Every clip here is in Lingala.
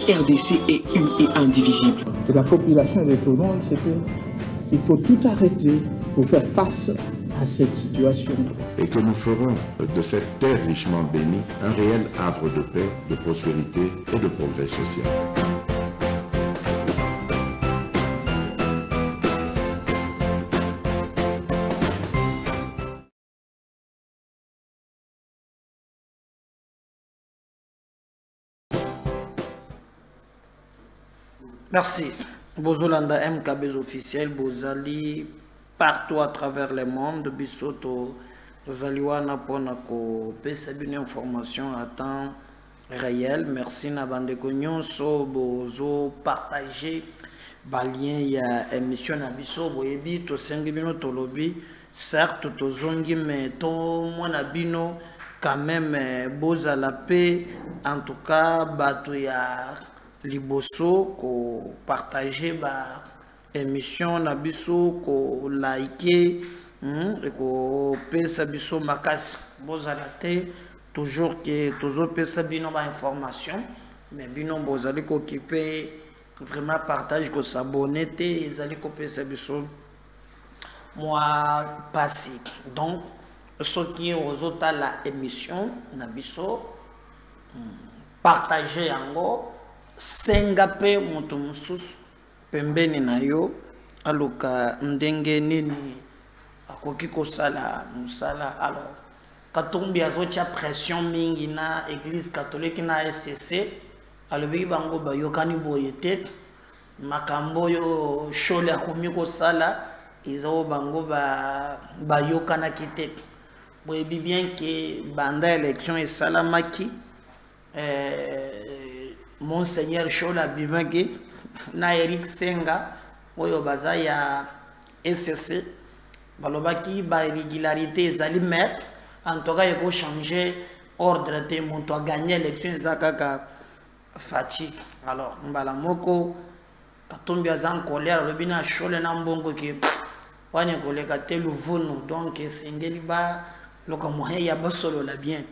RDC est une et indivisible. De la population et de tout le monde, c'est qu'il faut tout arrêter pour faire face à cette situation. Et que nous ferons de cette terre richement bénie un réel havre de paix, de prospérité et de progrès social. Merci. Bozolanda MKB officiel, Bozali partout à travers le monde. Bisoto Zaliwana Ponako, PCB information à temps réel. Merci Nabande Nyonso, Bozo partager. Balien il y a émission na biso boyebi to sengibino to lobby certes to zongi mais to mona bino quand même boza la paix en tout cas bato ya liboso ko partager ba émission na biso ko liker ko pesa biso makasi boza la te toujours que tozo pesa bino ba information mais bino boza li ko occuper vraiment partage ko s'abonner te ezali ko pesa biso moi passé donc ce qui est aux autres la émission na biso partager yango senga pe moto mususu pembeni na yo aluka ndenge nini akoki kosala musala. Alors katumbi azotia pression mingi na église catholique na SCC alobi bango bayokani boyete makambo yo shole akomi kosala izo bango bayokana kite boyebi bien que banda élection et salamaki Monseigneur Chola Bimage na Eric Senga oyo baza ya SCC balobaki ba irrégularité ezali mettre en tout cas il faut changer ordre de monto a gagner l'élection ezakaka fatigue. Alors mbala moko katombi aza en colère le bina Chola na mbongo ki wane koleka te luvunu donc sengeli ba loka moyen ya basolo la bien.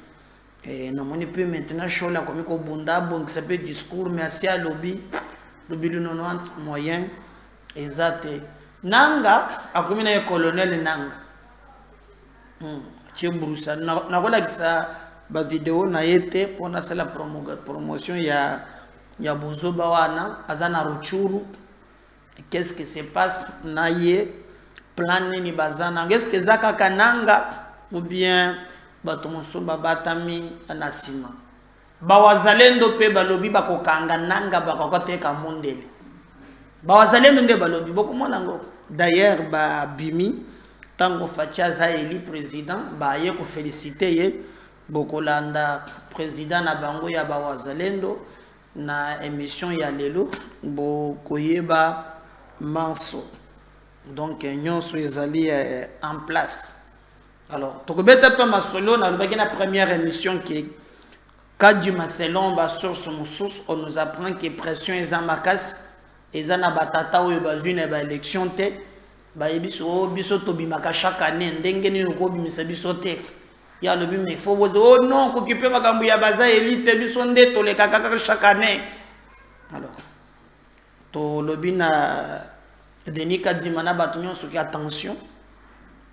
Et non, on peut maintenant Chola comme ko bunda bon que ça peut discours mais assez à lobby le 90 moyen exact nanga akomina ya colonel nanga tie brusa na kola kisa ba vidéo na yete pour na la promotion ya bozoba wana azana ruchuru. Qu'est-ce qui se passe na ye plan ni bazana qu'est-ce que zaka kananga ou bien batomoso babatami anasima bawazalendo pe balobi bakokanga nanga bakokoteka mondele bawazalendo nde balobi bokomona ngo d'ailleurs ba bimi tango facha za eli président ba ye ko féliciter ye bokolanda président na bango ya bawazalendo na émission ya lelo bokoyeba manso donc nyonso ezali en place. Alors, tu peux pas masolo na la première émission qui est Kadu Maselon ba source on nous apprend que pression est en makas et za na batata ou bazune ba élection te ba yebiso biso to bimaka chaque année ndenge ni ko bimisa biso te ya le bim il faut oh non ko kipe makambu ya baza élite biso nde to le kaka chaque année. Alors to lobina denika dimana batunyo so ki attention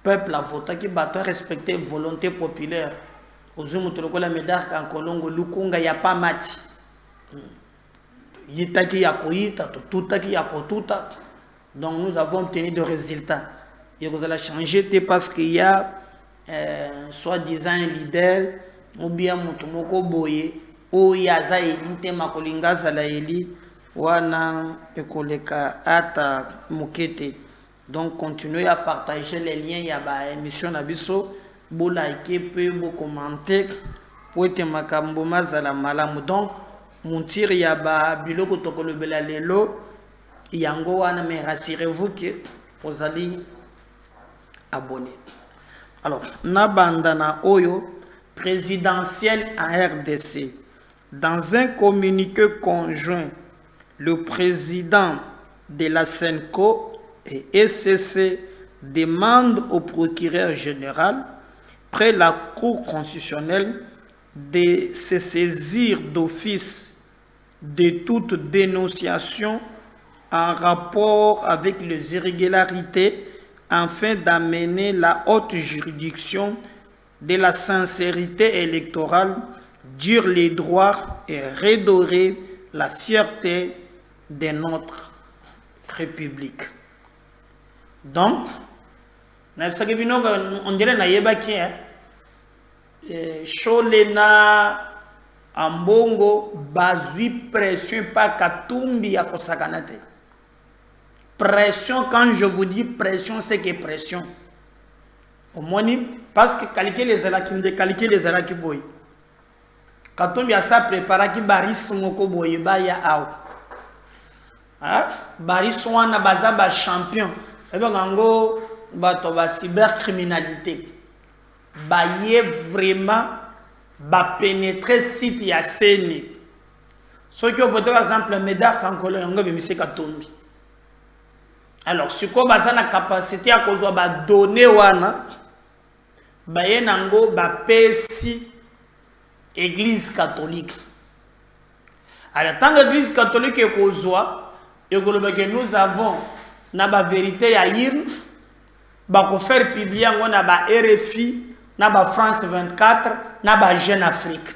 peuple a voté qui battait respecter volonté populaire aux hommes la médaille en Colongo Lukunga ya pas mati yitaki ya koita tutaki ya kotuta. Donc nous avons obtenu des résultats et vous allez changer parce qu'il y a soi-disant un leader ou bien mutumoko boye ou yaza elite makolinga za eli wana ekoleka ata mukete. Donc continuez à partager les liens, il y a ba émission nabiso, bo liker, peu bo commenter, pour être makambo mazala malamu. Donc montir il y a ba biloko tokolo bela lelo, yango wana mais rassurez-vous que vous allez abonner. Alors nabandana oyo présidentiel en RDC. Dans un communiqué conjoint, le président de la Senco et SCC demande au procureur général, près la Cour constitutionnelle, de se saisir d'office de toute dénonciation en rapport avec les irrégularités afin d'amener la haute juridiction de la sincérité électorale, dire les droits et redorer la fierté de notre République. Donc, on dirait que Cholena Ambongo bazui pression pas Katumbi à Kosakanate. Pression, quand je vous dis pression, c'est que pression. Au moins, parce que calquer les alakim de calquer les alakiboy. Katumbi a ça préparé qui baris moko boy ba ya aw. Hein? Baris wana baza ba champion. Et bien ngo bato ba cybercriminalité. Ba yé vraiment ba pénétrer site ya seni. Ceux qui ont voté par exemple Médard Kankolo ngo be monsieur Katumbi. Alors si ko baza na capacité à kozwa ba donner wana ba yé nango ba pesi Église catholique. Alors tant que l'Église catholique est kozwa et que nous avons na vérité ya IRN ba ko faire publier ngo na ba RFI na ba France 24 na ba Jeune Afrique.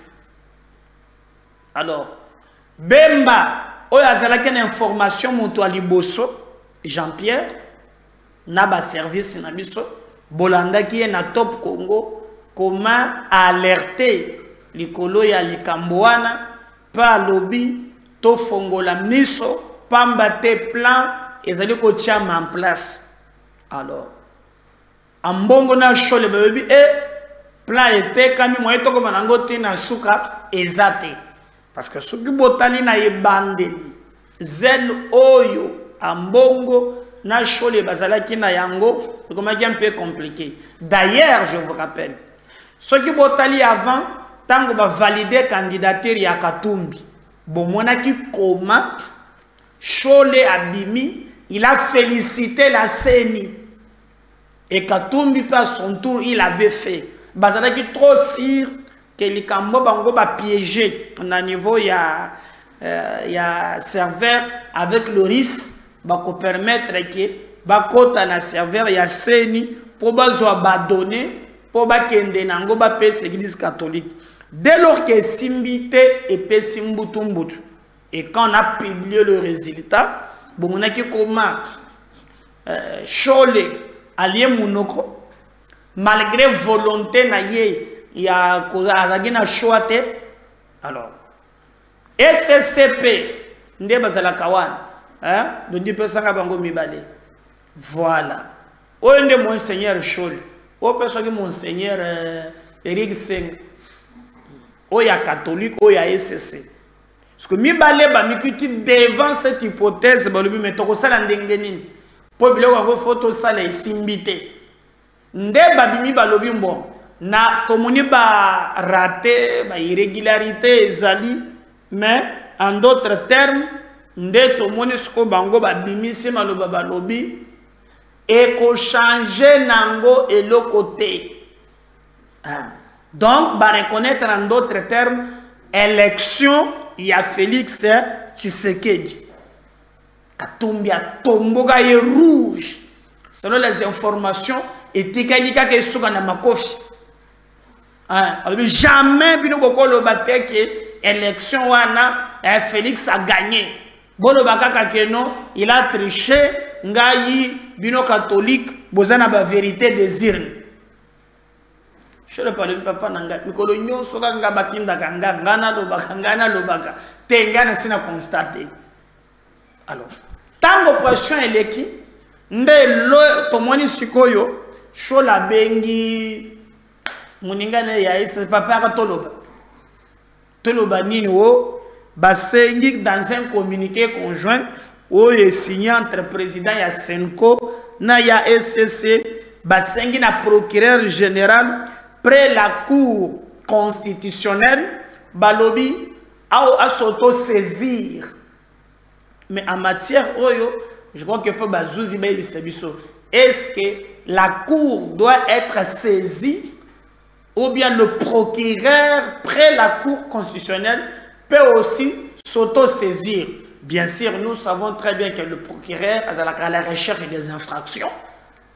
Alors Bemba oyo azalaki na information moto aliboso Jean-Pierre na ba service na biso bolanda ki na Top Congo comment alerter likolo ya likamboana pa lobby to fongola miso pambate plan ezali ko tiama en place. Alors ambongo na shole bebi plan était kami moyeto ko manango tina suka ezate parce que soki botali na ebandeli zel oyo ambongo na shole bazalaki na yango komaki un peu compliqué. D'ailleurs je vous rappelle soki botali avant tango ba valider candidature ya Katumbi bomonaki comment Chole abimi il a félicité la CENI et Katumbi par son tour il avait fait bazalaki trop sûr que likambo bango ba piégé na niveau ya serveur avec le risque ba ko permettre que ba kota na serveur ya CENI pour bazwa ba donner pour ba kende nango ba pèse Église catholique. Dès lors que Simbité et Pessimbutumbutu, et quand on a publié le résultat, bon, on a dit comment Chole, allié Mounoko, malgré volonté, il y a un choix. Alors, SCP, voilà. Où est Monseigneur Chole? Où est Monseigneur Eric Seng? Oya catholique, oya SCC. Parce que mi baleba mi kuti devant cette hypothèse, balobi metoko sala ndengenini. Po biloko ngo photo sala isimbité. Ndeba bimi balobi mbon na komuni ba raté, ba irrégularité ezali, mais en d'autres termes, nde to moni sko bango ba bimisi maloba balobi et ko changer nango et le côté. Donc, va reconnaître en d'autres termes, élection, il y a Félix Tshisekedi. Katumbi a tomboga et rouge. Selon les informations, et Tikalika qui est sur la makofi. Jamais, bino boko le bate que élection wana, Félix a gagné. Bolo bakaka que non, il a triché, ngayi, bino catholique, bozana ba vérité des urnes. Je ne parle pas de Mikolo Nyon, Soganga Bakinda Kanga, Ngana Lobaka, Ngana Lobaka, Tengana Sina constaté. Alors, tant que pression est l'équipe, Nde lo Tomoni Sikoyo, Shola Bengi, Muningane Yaïs, Papa Toloba. Toloba Nino, Basengi dans un communiqué conjoint, où est signé entre le président Yasenko, Naya SCC, Basengi na procureur général, près la Cour constitutionnelle, Balobi a s'auto-saisir. Mais en matière oyo, je crois qu'il faut bazouzi baby sebiso. Est-ce que la Cour doit être saisie ou bien le procureur près la Cour constitutionnelle peut aussi s'auto-saisir. Bien sûr, nous savons très bien que le procureur est à la recherche des infractions.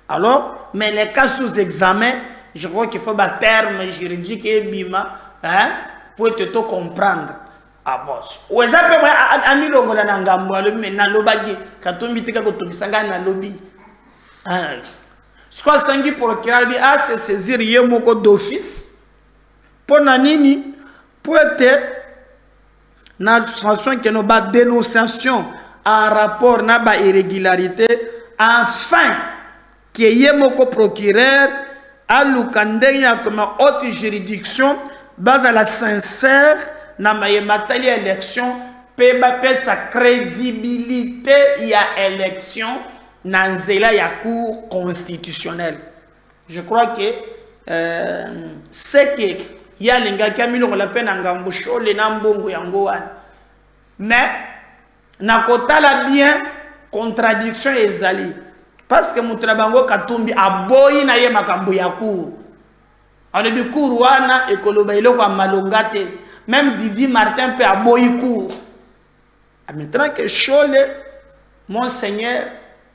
Alors, mais les cas sous examen, je crois qu'il faut un terme juridique et bima, hein, pour te comprendre. Ah bon. Ou exemple, ami longola na ngambo alobi mais na lobagi katombi tika ko tobisanga na lobby. Ah. Soit sangi procureur bi a se saisir ye moko d'office. Pour nini pour être na façon que no ba dénonciation en rapport na ba irrégularité afin que ye moko procureur a lukandenya comme haute juridiction base à la sincère na matali élection peut sa crédibilité il y a élection dans nzela ya cour constitutionnelle. Je crois que c'est que il y a les gars qui ont la peine en gamboucho les nambongo yangoan mais na kota la bien contradiction ezali parce que mutrabango katumbi aboyi na ye makambo ya cour on bi cour wana ekoloba iloko amalongate. Même Didi Martin peut aboyer court. Maintenant que Chole, Monseigneur,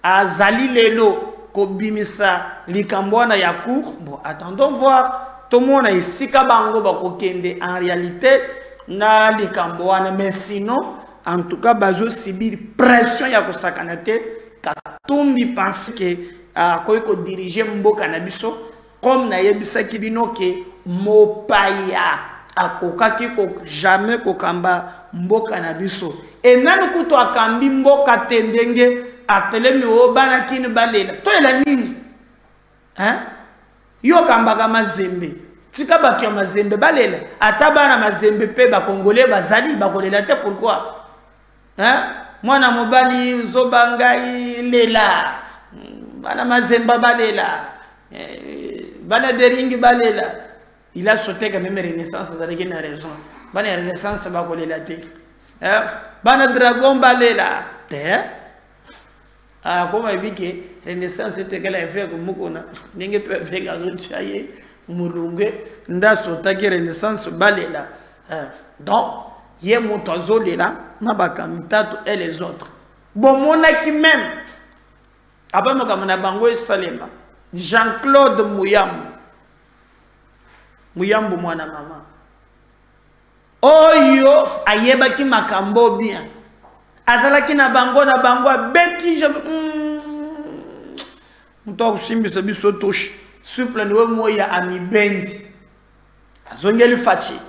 a Zali Lelo, Kobimisa, Likambouana Yakour, bon, attendons voir. Tout le monde a ici Kabango Bakokende. En réalité, na Likambouana, mais sinon, en tout cas, Bazo Sibir, pression Yakosakanate, Katumbi pense que a Koiko diriger Mboka Nabiso, comme Nayebisa Kibino ke Mopaya. Akokaki ko jamais kokamba mboka na biso et nanu kuto akambi mboka tendenge atelemi obana kini balela to ela nini hein yo kambaka mazembe tika batu ya mazembe balela atabana mazembe pe ba congolais bazali bakolela te pourquoi hein mwana mobali zobangai lela bana mazemba balela bana deringi balela. Il a sauté quand même Renaissance, ça a une raison. Bana Renaissance va coller la tête. Bana Dragon balela. Ah, comme il dit que Renaissance c'était qu'elle a fait comme Mukona. N'engue peut faire gazon chaye, Mulungue, nda sauté que Renaissance balela. Donc, yé motozo lela, nabaka mitatu et les autres. Bon, mon qui même. Après moi comme on a bango Salema, Jean-Claude Mouyambo. Muyambu mwana mama oyo ayebaki makambo bien azalaki na bango beki je muto kusimbisa biso toshi souple niwe moya amibendi azongeli fachi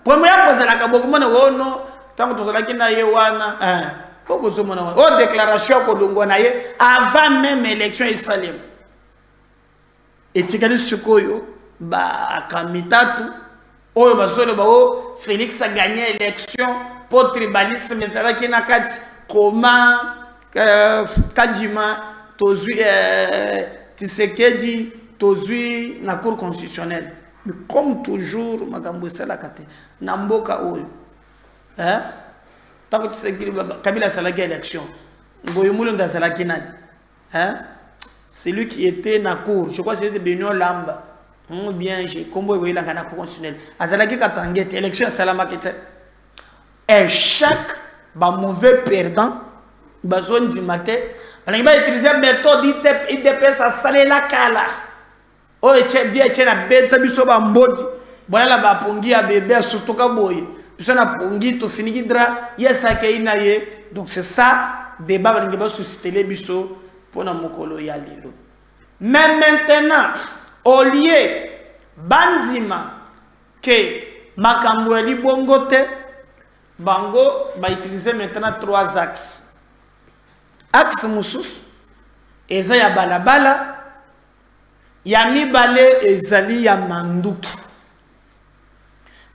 premier kozalaka bokomona wono tango tozalaki na ye wana bokozomona o déclaration kolongwa na ye avant même élection isalem etikali sikoyo ba kamitatu oyo basolo bao Félix a gagné l'élection pour tribalisme ezalaki na kati koma Kadima tozui Tshisekedi tozui na cour constitutionnelle mais comme toujours makambo esala kate na mboka oyo tako Tshisekedi Kabila salaki élection ngoyo mulo ndazalaki nani celui qui était na cour je crois que c'était Benoît Lamba. Bien, j'ai combo la Cour constitutionnelle. Azalaki katangete élection salamakete. Et chaque mauvais perdant, bazone du matin, on va utiliser méthode IDPS à saler la kala. Oh, et tu na bête biso ba mbodi. Bona la ba pongi a bébé surtout ka boye. Puis on a pongi to finiki dra, yesa keina ye. Donc c'est ça débat ba ngeba susciter les biso pour na mokolo ya lelo. Mais maintenant au lieu bandima que makambo eli bongote bango va utiliser maintenant 3 axes. Axe musus eza ya balabala ya mibale ezali ya manduki.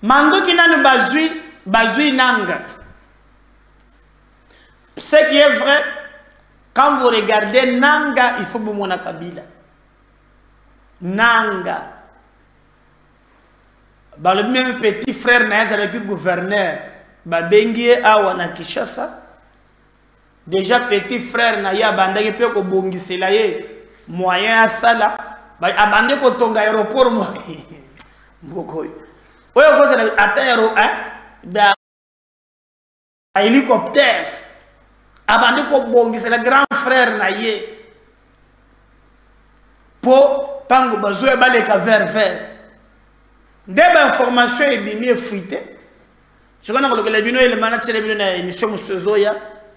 Manduki nanu bazui nanga. Ce qui est vrai, quand vous regardez nanga, il faut vous mona Kabila. Nanga. Bah, le même petit frère Naïs avec le gouverneur, bah, Bengie Awana Kishasa. Déjà, petit frère Naya Bandagi peut ko bongi selaye moyen à ça là. Bah, abandé ko tonga aéroport moi. Bokoy. Oyo ko ça atteindre hélicoptère abandi ko bongisa le grand frère na ye po tango bazoe baleka vers ndebe information ebimi efuite jikona ko lokela bino ele mana tsele bino na émission musozoya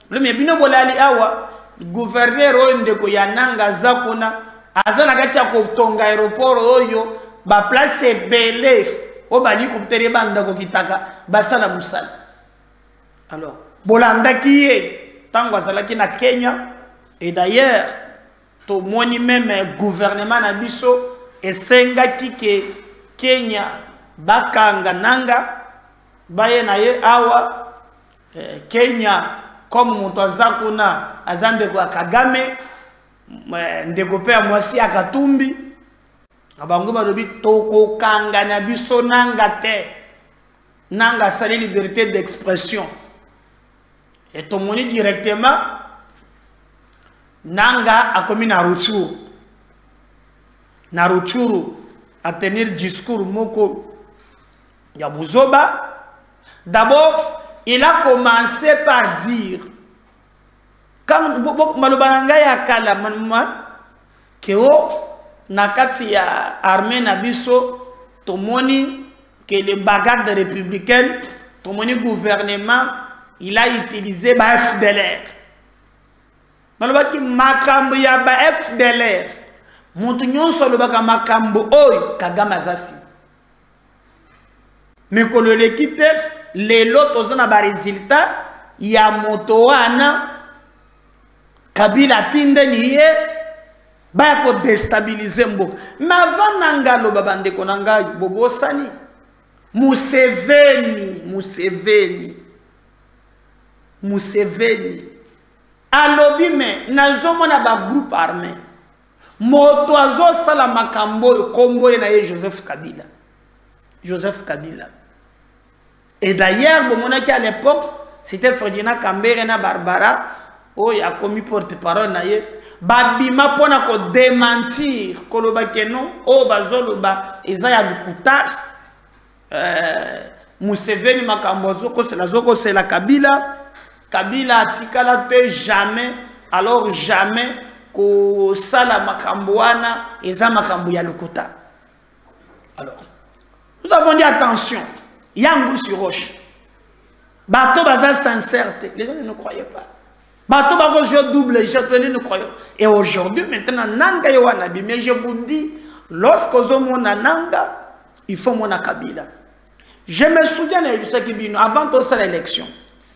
le me bino bolali awa gouverneur oyo ndeko ya nanga zakona azana kati ya ko tonga aéroport oyo ba place belé o bali ko tere banda ko kitaka basala musala. Alors bolanda kiye tango azalaki na Kenya et d'ailleurs to moni même gouvernement na biso esengaki ke Kenya bakanga nanga baye na ye awa Kenya comme moto azakuna azande ko Kagame ndeko pe mwasi akatumbi abango balobi toko kanga na biso nanga te nanga sali liberté d'expression et to moni directement nanga a commis na rutshuru à tenir discours moko ya Buzoba. D'abord il a commencé par dire quand malobanga ya kala manuma keo nakati ya armée na biso tomoni que les bagarres républicaines tomoni gouvernement il a utilisé ba FDLR malobaki makambo ya ba FDLR mutu nyonso lobaka makambo oyo Kagame azasi mikolo lekite lelo tozana ba résultat ya moto wana Kabila tinde niye ba ko déstabiliser mboka mais avant nanga loba bandeko nanga bobosani Museveni alobi me nazomona ba groupe armé moto azo sala makambo kombo na ye Joseph Kabila et d'ailleurs bomonaki à l'époque c'était Ferdinand Kambere na Barbara il a commis porte-parole na ye babima pona ko démentir koloba ke non bazoloba eza ya lukuta Museveni makambo zoko c'est la Kabila atikala te jamais alors jamais ko sala makambo wana eza makambo ya lukuta. Alors nous avons dit attention yangu sur roche bato baza sincérité les gens ne croyaient pas bato bako jouer double jeu les ne croyaient. Et aujourd'hui maintenant nanga yo wana bi mais je vous dis lorsque ozomona nanga il faut mona Kabila. Je me souviens avant toute cette élection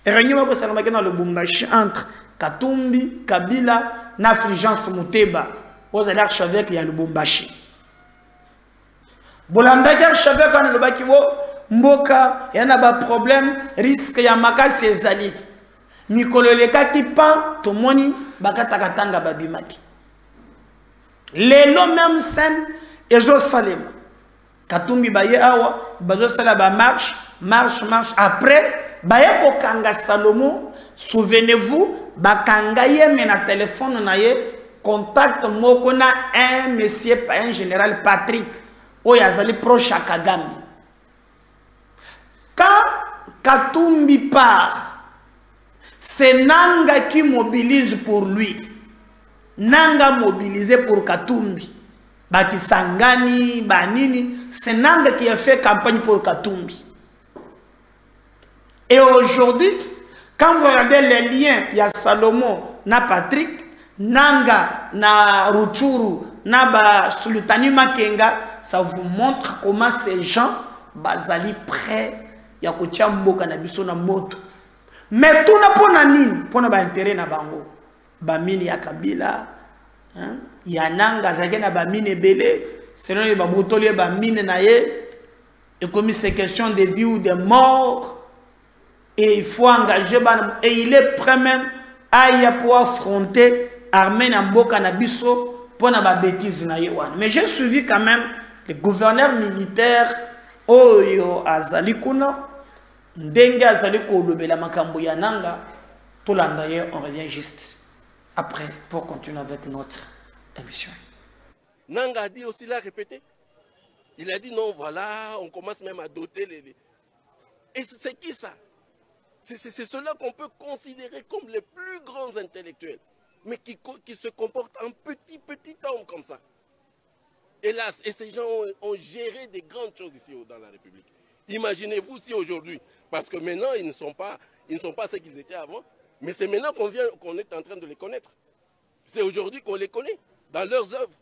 réunion ko salama dans le Lubumbashi entre Katumbi Kabila na Fulgence Muteba aux archevêques ya Lubumbashi bolanda ka archevêque kana lobaki wo mboka yana ba problème risque ya makasi ezali mikolo leka ki pan to moni bakataka tanga babimaki lelo même scène ezo salema Katumbi baye awa bazo sala ba marche après baye ko kanga Salomo souvenez-vous bakanga ye mena téléphone na ye contact moko na un monsieur un général Patrick oyazali proche à Kagame. Quand Katumbi part, c'est Nanga qui mobilise pour lui. Nanga mobilisé pour Katumbi. Baki Sangani, Banini, c'est Nanga qui a fait campagne pour Katumbi. Et aujourd'hui, quand vous regardez les liens, il y a Salomon, na Patrick, Nanga, na Rutshuru, na ba Sultani Makenga, ça vous montre comment ces gens bazali prêts ya kotia mboka na biso na moto. Mais tout na pona nini, pona ba intérêt na bango. Ba mini ya Kabila, hein? Ya Nanga zake na ba mine belé, selon ba botoli ba mine na ye. Et comme c'est question de vie ou de mort, et il faut engager et il est prêt même à y pouvoir affronter armée na mboka na biso pour na ba bêtise na yewan. Mais j'ai suivi quand même le gouverneur militaire oyo azali kuna ndenge azali ko lobela makambo ya Nanga to landa ye. On revient juste après pour continuer avec notre émission. Nanga a dit aussi, l'a répété. Il a dit non, voilà, on commence même à doter Et c'est qui ça? C'est ceux-là qu'on peut considérer comme les plus grands intellectuels, mais qui se comportent en petit homme comme ça. Hélas, et ces gens ont géré des grandes choses ici dans la République. Imaginez-vous si aujourd'hui, parce que maintenant ils ne sont pas ce qu'ils étaient avant, mais c'est maintenant qu'on est en train de les connaître. C'est aujourd'hui qu'on les connaît dans leurs œuvres.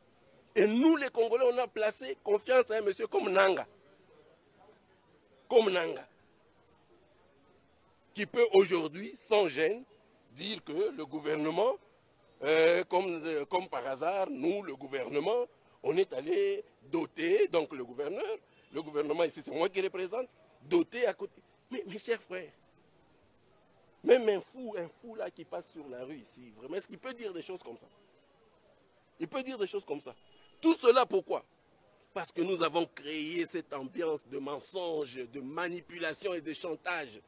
Et nous les Congolais, on a placé confiance à un monsieur comme Nanga. Comme Nanga. Qui peut aujourd'hui, sans gêne, dire que le gouvernement, comme par hasard, nous, le gouvernement, on est allé doter, donc le gouvernement ici, c'est moi qui le représente, doter à côté. Mais mes chers frères, même un fou là qui passe sur la rue ici, vraiment, est-ce qu'il peut dire des choses comme ça? Il peut dire des choses comme ça. Tout cela pourquoi? Parce que nous avons créé cette ambiance de mensonge, de manipulation et de chantage.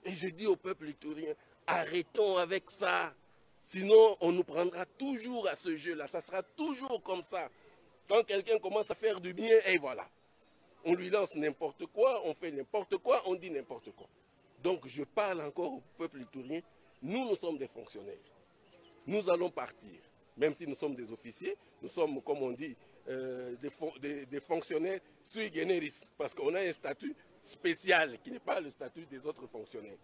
Et je dis au peuple ivoirien, arrêtons avec ça. Sinon, on nous prendra toujours à ce jeu-là. Ça sera toujours comme ça. Quand quelqu'un commence à faire du bien, et voilà. On lui lance n'importe quoi, on fait n'importe quoi, on dit n'importe quoi. Donc je parle encore au peuple ivoirien. Nous sommes des fonctionnaires. Nous allons partir. Même si nous sommes des officiers, nous sommes, comme on dit, des fonctionnaires sui generis. Parce qu'on a un statut spécial qui n'est pas le statut des autres fonctionnaires.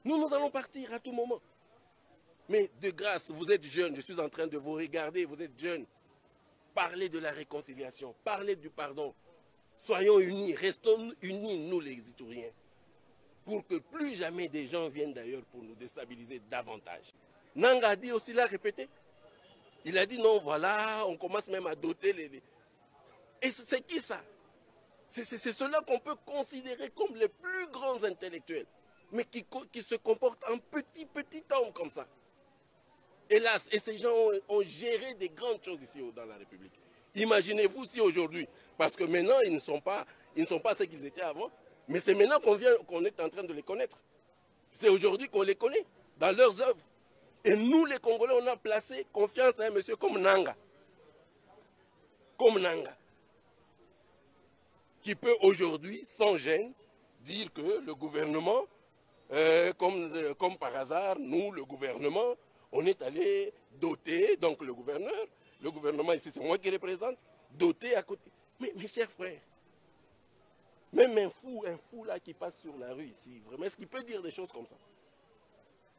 Nous allons partir à tout moment. Mais de grâce, vous êtes jeunes, je suis en train de vous regarder, vous êtes jeunes. Parlez de la réconciliation, parlez du pardon. Soyons unis, restons unis, nous les Ivoiriens, pour que plus jamais des gens viennent d'ailleurs pour nous déstabiliser davantage. Nanga a dit aussi, l'a répété. Il a dit non, voilà, on commence même à doter les... Et c'est qui ça? C'est ceux-là qu'on peut considérer comme les plus grands intellectuels, mais qui se comportent en petit homme comme ça. Hélas, et ces gens ont géré des grandes choses ici dans la République. Imaginez-vous si aujourd'hui, parce que maintenant ils ne sont pas ce qu'ils étaient avant, mais c'est maintenant qu'on est en train de les connaître. C'est aujourd'hui qu'on les connaît dans leurs œuvres. Et nous les Congolais, on a placé confiance à un monsieur comme Nanga. Comme Nanga. Qui peut aujourd'hui, sans gêne, dire que le gouvernement, comme par hasard, nous, le gouvernement, on est allé doter, donc le gouvernement ici, c'est moi qui le représente, doter à côté. Mais mes chers frères, même un fou là qui passe sur la rue ici, vraiment, est-ce qu'il peut dire des choses comme ça?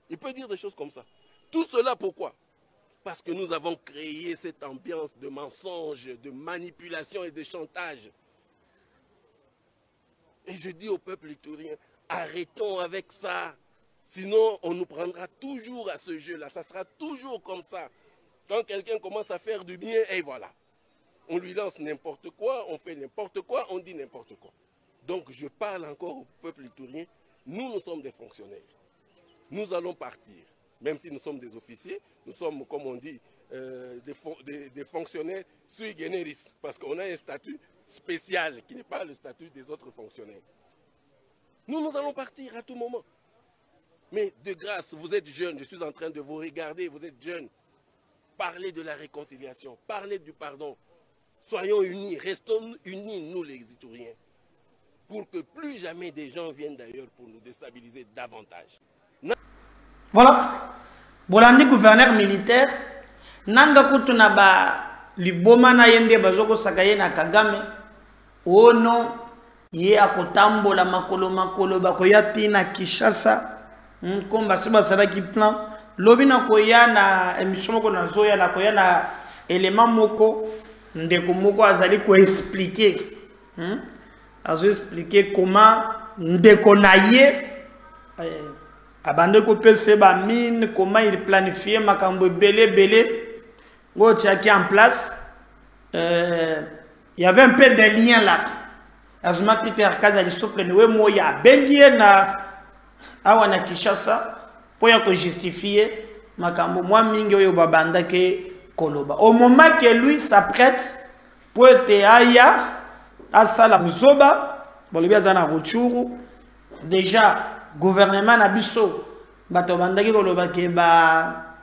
Il peut dire des choses comme ça. Tout cela pourquoi? Parce que nous avons créé cette ambiance de mensonge, de manipulation et de chantage. Et je dis au peuple ivoirien, arrêtons avec ça. Sinon, on nous prendra toujours à ce jeu-là. Ça sera toujours comme ça. Quand quelqu'un commence à faire du bien, et voilà. On lui lance n'importe quoi, on fait n'importe quoi, on dit n'importe quoi. Donc je parle encore au peuple ivoirien. Nous sommes des fonctionnaires. Nous allons partir. Même si nous sommes des officiers, nous sommes, comme on dit, des fonctionnaires sui generis. Parce qu'on a un statut spécial qui n'est pas le statut des autres fonctionnaires. Nous allons partir à tout moment. Mais de grâce, vous êtes jeunes, je suis en train de vous regarder, vous êtes jeunes. Parlez de la réconciliation, parlez du pardon. Soyons unis, restons unis, nous les Ivoiriens, pour que plus jamais des gens viennent d'ailleurs pour nous déstabiliser davantage. Voilà. Bolandi gouverneur militaire, nanga kutuna ba liboma na yende bazoko sakaye na Kagame, ono ye akotambola makolo bakoyati na Kinshasa. Comme basiba saraki plan lobi na koya na émission moko na zoya na koya na élément moko ndeko moko azali ko expliquer expliquer comment ndeko na ye abande ko pese ba mine, comment il planifiait makambo belé ngo tiaki en place. Il y avait un peu de liens là. Azuma Peter Kazali souple ne we moya bengie na awana Kinshasa pour ya ko justifier makambo moi mingi oyo babanda ke koloba. Au moment que lui s'apprête pour te aya asala buzoba bolobi azana rutshuru déjà gouvernement na biso bato bandaki koloba ke ba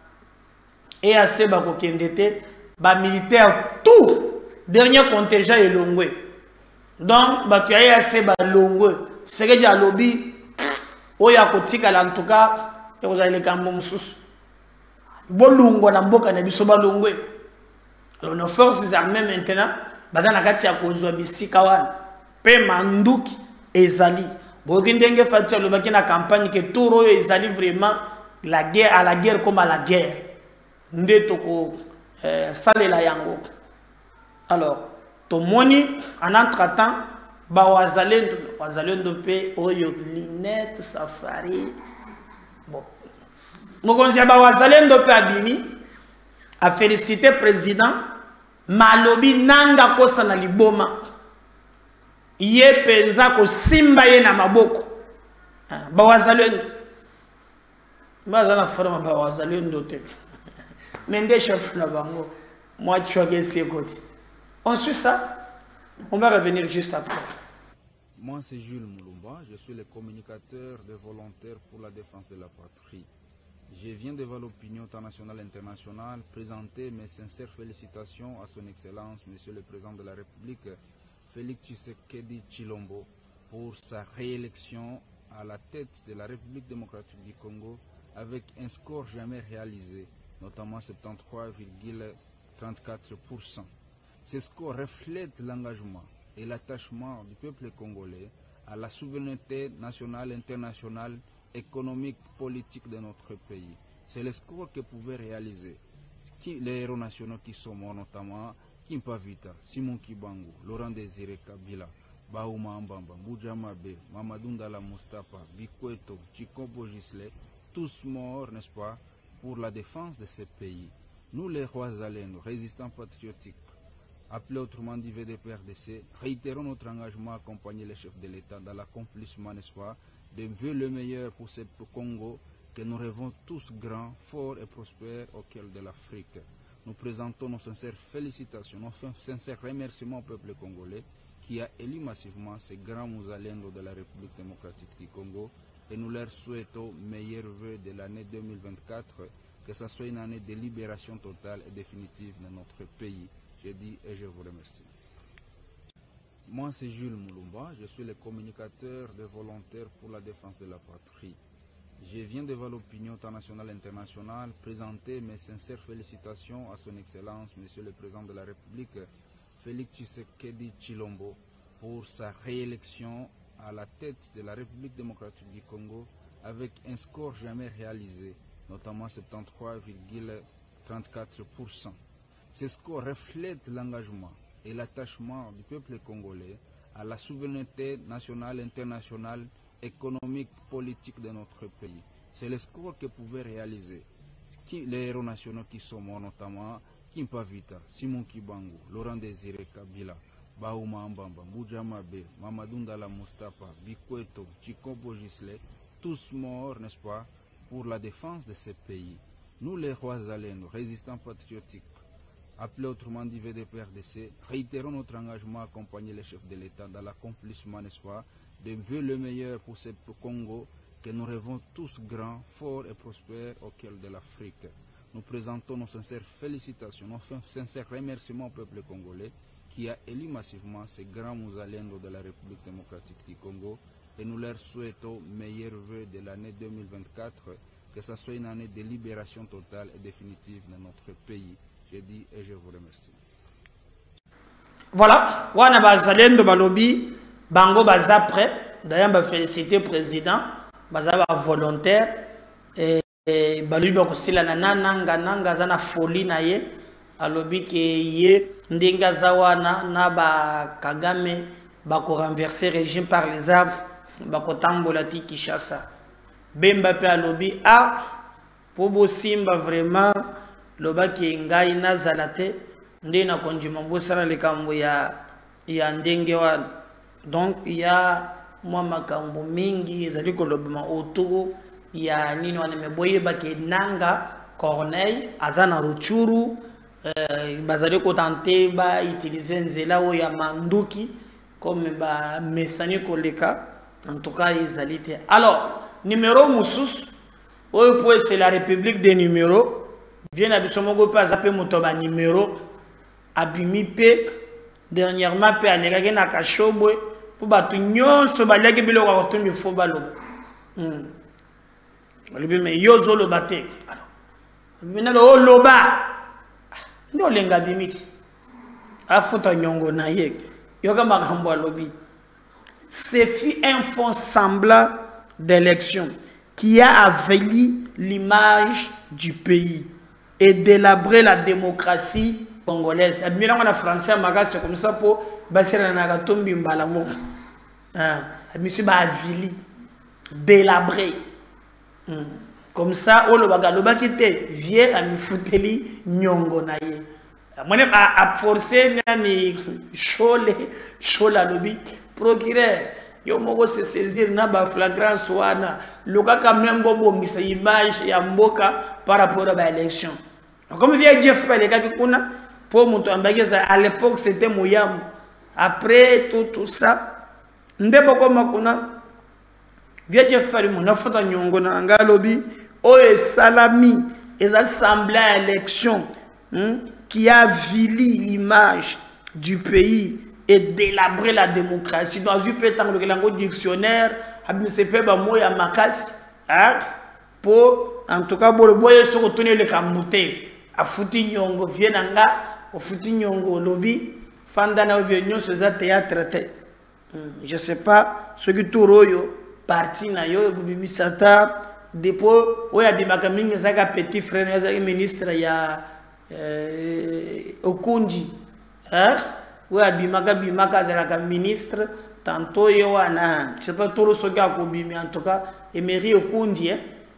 EAC ba ko kendete ba militaire tout dernier contingent elongwe Donc bato ya se ba longo seke dia lobby oya kotika la en tout cas et vous allez kambo mususu bolungo na mboka na biso ba longo. Alors nos forces armées maintenant baza na kati ya kozwa bisika wana pe manduki ezali bokindenge fatia lo bakina campagne que tout oyo ezali vraiment la guerre à la guerre comme à la guerre ndeto ko salela yango. Alors tomoni en entre-temps ba wazalendo pe oyo Linette Safari bon mokonzi ba wazalendo pe abini a félicité président malobi nanga kosa na liboma ye penza ko simba ye na maboko ba wazalendo bazana forma ba wazalendo te mende chef na bango moi tu as gagné côté. On suit ça, on va revenir juste après. Moi c'est Jules Moulumba, je suis le communicateur des volontaires pour la défense de la patrie. Je viens devant l'opinion nationale et internationale présenter mes sincères félicitations à son Excellence, Monsieur le Président de la République, Félix Tshisekedi Tshilombo, pour sa réélection à la tête de la République démocratique du Congo avec un score jamais réalisé, notamment 73,34%. Ce score reflète l'engagement et l'attachement du peuple congolais à la souveraineté nationale, internationale, économique, politique de notre pays. C'est le score que pouvaient réaliser les héros nationaux qui sont morts, notamment Kimpa Vita, Simon Kibangu, Laurent Désiré Kabila, Baouma Ambamba, Mbuja Mabe, Mamadou Ndala Moustapha, Bikweto, Chikombo Gisle, tous morts, n'est-ce pas, pour la défense de ce pays. Nous, les rois Zalendo, résistants patriotiques, appelés autrement dit VDPRDC, réitérons notre engagement à accompagner les chefs de l'État dans l'accomplissement, n'est-ce pas, de vœux le meilleur pour ce Congo que nous rêvons tous grands, forts et prospères au cœur de l'Afrique. Nous présentons nos sincères félicitations, nos sincères remerciements au peuple congolais qui a élu massivement ces grands Mouzalendo de la République démocratique du Congo et nous leur souhaitons meilleurs vœux de l'année 2024, que ce soit une année de libération totale et définitive de notre pays. Je dis et je vous remercie. Moi c'est Jules Moulumba, je suis le communicateur des volontaires pour la défense de la patrie. Je viens devant l'opinion nationale et internationale présenter mes sincères félicitations à son Excellence, Monsieur le Président de la République, Félix Tshisekedi Tshilombo, pour sa réélection à la tête de la République démocratique du Congo avec un score jamais réalisé, notamment 73,34%. Ce score reflète l'engagement et l'attachement du peuple congolais à la souveraineté nationale, internationale, économique, politique de notre pays. C'est le score que pouvaient réaliser les héros nationaux qui sont morts, notamment Kimpa Vita, Simon Kibangu, Laurent Désiré Kabila, Baouma Ambamba, Mbuja Mabe, Mamadou Ndala Moustapha, Bikweto, Chikombo Gisle, tous morts, n'est-ce pas, pour la défense de ce pays. Nous, les rois Zalendo, résistants patriotiques, appelés autrement dit VDPRDC, réitérons notre engagement à accompagner les chefs de l'État dans l'accomplissement, n'est-ce pas, de vœux le meilleur pour ce Congo que nous rêvons tous grands, forts et prospères au cœur de l'Afrique. Nous présentons nos sincères félicitations, nos sincères remerciements au peuple congolais qui a élu massivement ces grands Mouzalendo de la République démocratique du Congo et nous leur souhaitons meilleurs vœux de l'année 2024, que ce soit une année de libération totale et définitive de notre pays. Je dis et je vous remercie. Voilà, wana bazalendo balobi bango baza prêt. D'ailleurs, ba féliciter président, baza ba volontaire et balobi bakosila nanga za na folie na ye alobi ke ye ndinga zawana na ba Kagame bako renverser régime par les arbres bako tambola ti Kinshasa. Bemba pe alobi po bo simba vraiment loba ki ngai na zalate nde na konjima bosala likambo ya ndenge wana. Donc il y a moi makambo mingi ezali kolobema autour ya nini wana meboye bake nanga Corneille azana ruchuru bazali ko tenter ba utiliser nzela o ya manduki comme ba mesani koleka en tout cas ezali te. Alors numéro musus oyo po c'est la République des numéros vient abisomogo pa zape moto ba numéro abimi pe dernièrement pe alekaki na kashobwe pour batu nyonso baliaki biloko ya kotumbi fo baloba balobi me yo ozoloba te minalo oloba ndo lenga bimiti afuta nyongo na ye yoka makambo alobi. Ce fut un fond semblant d'élection qui a avali l'image du pays et délabré la démocratie congolaise. Admirons en français, c'est comme ça pour basira na gatombi mbala mo. Monsieur ba avili, délabré. Comme ça, o loba kite vie a mi futeli nyongo na ye. Moi a forcer ni chola lobi procureur yo moko se saisir na ba flagrance wana loka quand même bongisa image ya mboka par rapport à l'élection. Comme vient Jeff Paleka kuna pour mon à l'époque c'était Mouyam. Après tout ça ndebo koma kuna vient Jeff Paleka na fota nyongo na ngalobi o salami et semblait à l'élection qui a vili l'image du pays et délabrer la démocratie. Dans un peu de temps, le dictionnaire, pour, en tout cas, pour le boyer se retourner le camouté. A fouti nyongo, vienanga, au fouti nyongo, lobby, fandana ou vienyo, c'est ça théâtre. Je sais pas, ce qui tout royo, parti na yo, bimisata, dépôt, où y a des macamis, mais ça petit frère, il y a ministre, il y a Okundi, hein? Oui, Bimaka Zalaka ministre, tantôt Yoana, je sais pas tout ce qu'il y a mais en tout cas, Emery Okundi,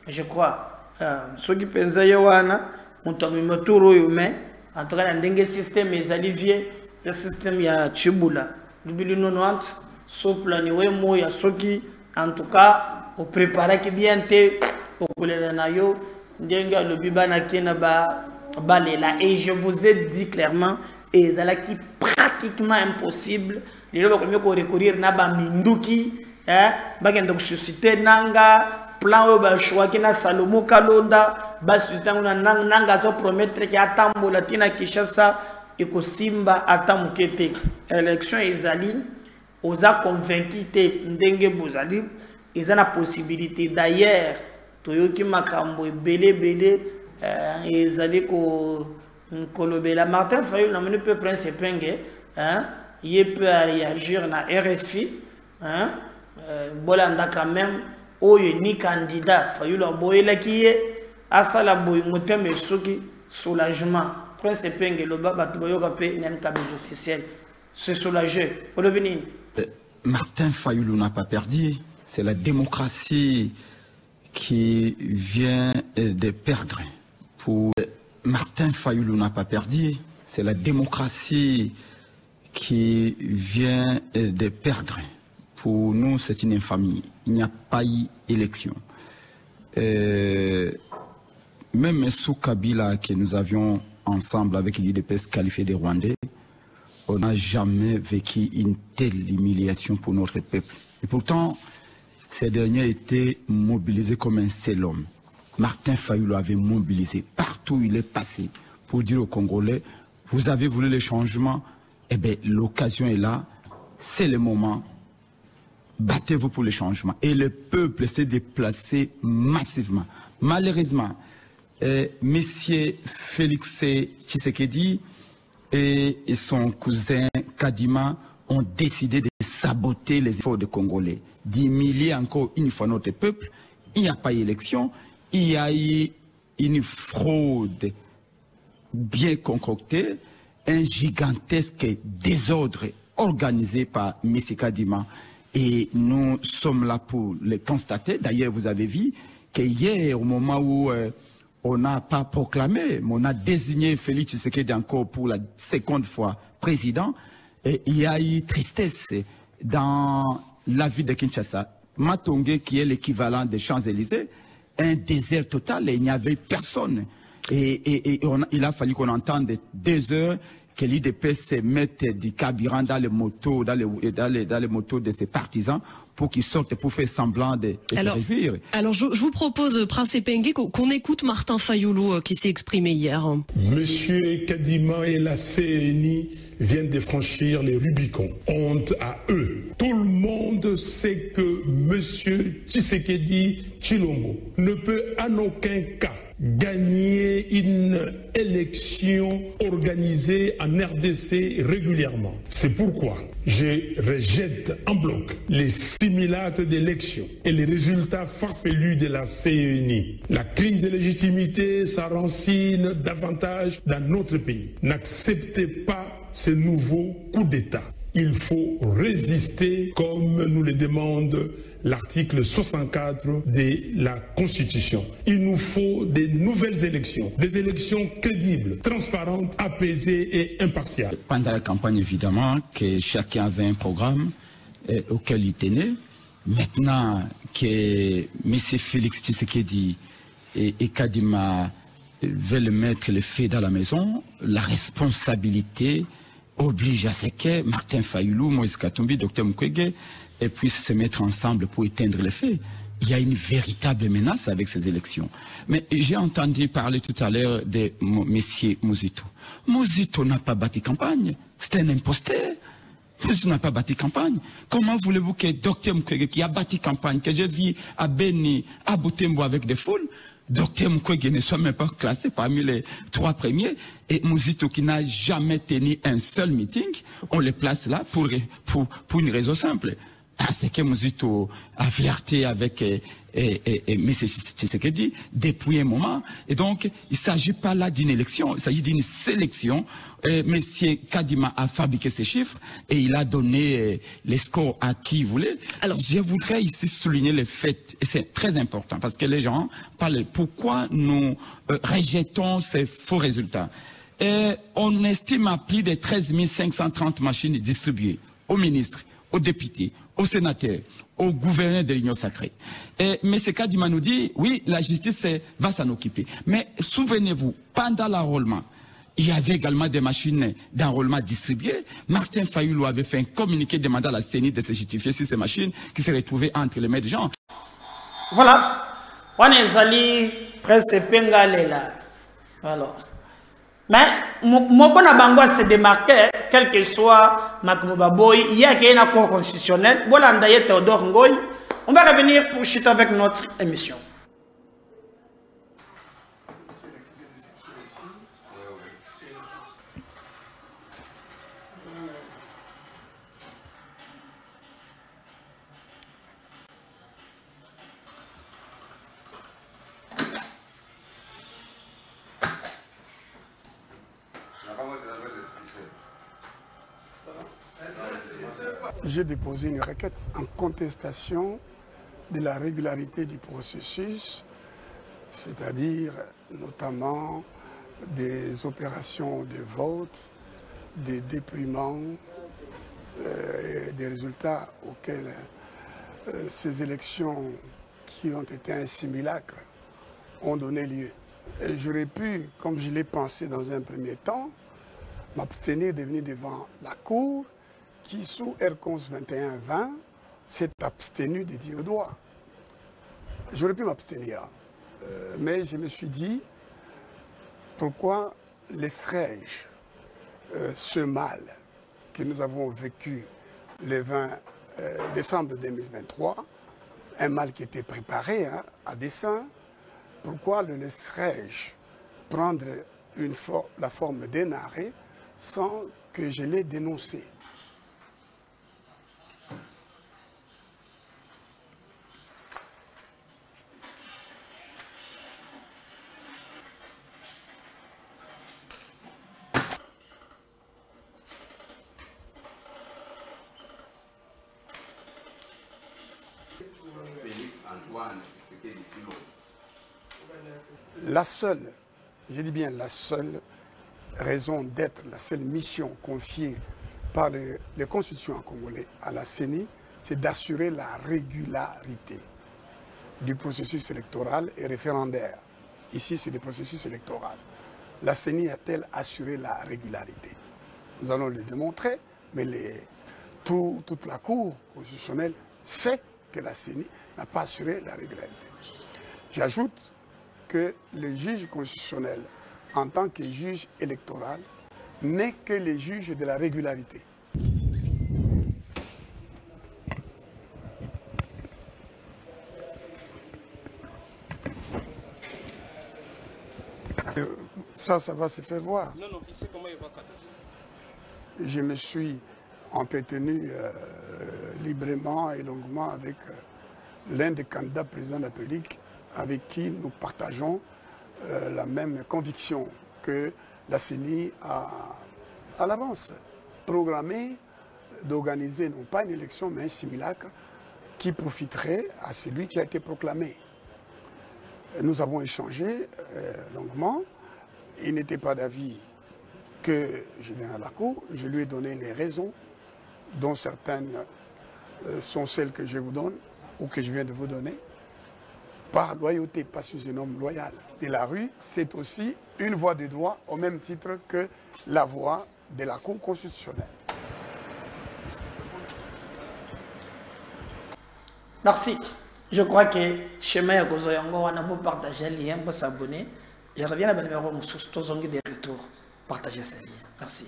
je crois. Ce qui pense Yoana, on t'a mis le tour mais en tout cas, dans le système, les aliviers, ce système, il y a Tchibula, le 90, souple, il y a ceux qui, en tout cas, au préparé qui bien été, au couleur de Nayo, le Bibana qui n'a pas baléla. Et je vous ai dit clairement, et c'est là qui pratiquement impossible. Les gens qui recourir na ba minduki, donc susciter nanga plan au ba choix qui na Salomo Kalonda, ba susciter nanga zo promettre qui atambo latina Kinshasa et ko simba atamukete. Élection ezali, oza convaincu te ndenge bozali, ils ont la possibilité d'ailleurs toyoki makambo belé ezali ko Kolobela Martin Fayulu n'a pas pu prendre ses pingues, il peut réagir na RFI, Bolanda quand même, oh ni candidat Fayulu a boyé la qui est à ça la boy motem et soki soulagement. Prends ses pingues le baba tu boyo kapé n'aime pas officiel. Se soulager. Martin Fayulu n'a pas perdu. C'est la démocratie qui vient de perdre. Pour Martin Fayulu n'a pas perdu, c'est la démocratie qui vient de perdre. Pour nous, c'est une infamie. Il n'y a pas eu élection. Même sous Kabila, que nous avions ensemble avec l'UDPS qualifié des Rwandais, on n'a jamais vécu une telle humiliation pour notre peuple. Et pourtant, ces derniers étaient mobilisés comme un seul homme. Martin Fayulu avait mobilisé partout où il est passé pour dire aux Congolais, vous avez voulu le changement, eh bien l'occasion est là, c'est le moment, battez-vous pour le changement. Et le peuple s'est déplacé massivement. Malheureusement, Monsieur Félix Tshisekedi et son cousin Kadima ont décidé de saboter les efforts des Congolais, d'humilier encore une fois notre peuple. Il n'y a pas d'élection. Il y a eu une fraude bien concoctée, un gigantesque désordre organisé par M. Kadima. Et nous sommes là pour le constater. D'ailleurs, vous avez vu qu'hier, au moment où on n'a pas proclamé, mais on a désigné Félix Tshisekedi encore pour la seconde fois président, et il y a eu tristesse dans la ville de Kinshasa. Matongé, qui est l'équivalent des Champs-Élysées, un désert total et il n'y avait personne. Et il a fallu qu'on entende 2 heures que l'IDP se mette du carburant dans les motos, dans les motos de ses partisans pour qu'ils sortent, pour faire semblant de se réjouir. Alors je vous propose, Prince Epengue, qu'on écoute Martin Fayoulou qui s'est exprimé hier. Monsieur Kadima et la CNI viennent de franchir les Rubicons. Honte à eux. Tout le monde sait que Monsieur Tshisekedi Tshilombo ne peut en aucun cas gagner une élection organisée en RDC régulièrement. C'est pourquoi je rejette en bloc les simulacres d'élections et les résultats farfelus de la CNI. La crise de légitimité s'enracine davantage dans notre pays. N'acceptez pas ce nouveau coup d'État. Il faut résister comme nous le demande l'article 64 de la Constitution. Il nous faut des nouvelles élections, des élections crédibles, transparentes, apaisées et impartiales. Pendant la campagne, évidemment, que chacun avait un programme auquel il tenait. Maintenant que M. Félix Tshisekedi et Kadima veulent mettre les faits dans la maison, la responsabilité oblige à ce que Martin Fayoulou, Moïse Katumbi, Dr Mukwege puissent se mettre ensemble pour éteindre les faits. Il y a une véritable menace avec ces élections. Mais j'ai entendu parler tout à l'heure de M. Muzito. Muzito n'a pas bâti campagne. C'est un imposteur. Muzito n'a pas bâti campagne. Comment voulez-vous que Dr Mukwege, qui a bâti campagne, que je vis à Beni, à Butembo avec des foules, Dr Mukwege ne soit même pas classé parmi les 3 premiers, et Muzito qui n'a jamais tenu un seul meeting, on le place là pour une raison simple. Parce que Muzito a flirté avec M. Tshisekedi depuis un moment. Et donc, il ne s'agit pas là d'une élection, il s'agit d'une sélection. M. Kadima a fabriqué ces chiffres et il a donné les scores à qui il voulait. Alors, je voudrais ici souligner le fait, et c'est très important, parce que les gens parlent pourquoi nous rejetons ces faux résultats. On estime à plus de 13 530 machines distribuées aux ministres, aux députés, aux sénateurs, aux gouverneurs de l'Union sacrée. Et M. Kadima nous dit, oui, la justice va s'en occuper. Mais souvenez-vous, pendant l'enrôlement, il y avait également des machines d'enrôlement distribuées. Martin Fayoulou avait fait un communiqué demandant à la CENI de se justifier sur ces machines qui se retrouvaient entre les mains des gens. Voilà. On est allé presque pengalela. Alors. Mais mon bango se démarquer, quel que soit Makmouba Boy, il y a un accord constitutionnel. Bolandaye Théodore Ngoy. On va revenir pour chuter avec notre émission. J'ai déposé une requête en contestation de la régularité du processus, c'est-à-dire notamment des opérations de vote, des dépouillements, des résultats auxquels ces élections qui ont été un simulacre ont donné lieu. J'aurais pu, comme je l'ai pensé dans un premier temps, m'abstenir de venir devant la Cour qui, sous R11 21-20, s'est abstenu de dire le droit. J'aurais pu m'abstenir, mais je me suis dit, pourquoi laisserais-je ce mal que nous avons vécu le 20 décembre 2023, un mal qui était préparé à dessein, pourquoi le laisserais-je prendre la forme d'un arrêt sans que je l'ai dénoncé? La seule, je dis bien la seule raison d'être, la seule mission confiée par les constitutions congolais à la CENI, c'est d'assurer la régularité du processus électoral et référendaire. Ici, c'est le processus électoral. La CENI a-t-elle assuré la régularité? Nous allons le démontrer, mais toute la Cour constitutionnelle sait que la CENI n'a pas assuré la régularité. J'ajoute que le juge constitutionnel, en tant que juge électoral, n'est que le juge de la régularité. Ça va se faire voir. Non, non, il sait comment il va capter. Je me suis entretenu librement et longuement avec l'un des candidats présidents de la République avec qui nous partageons la même conviction que la CENI a à l'avance programmé d'organiser non pas une élection mais un simulacre qui profiterait à celui qui a été proclamé. Nous avons échangé longuement. Il n'était pas d'avis que je viens à la Cour. Je lui ai donné les raisons, dont certaines sont celles que je vous donne ou que je viens de vous donner, par loyauté, pas sous un homme loyal. Et la rue, c'est aussi une voie de droit au même titre que la voie de la Cour constitutionnelle. Merci. Je crois que chemin à Gozoyango, on a beau partager le lien, pour s'abonner. Je reviens à la numéro, tous des retours. Partagez ces liens. Merci.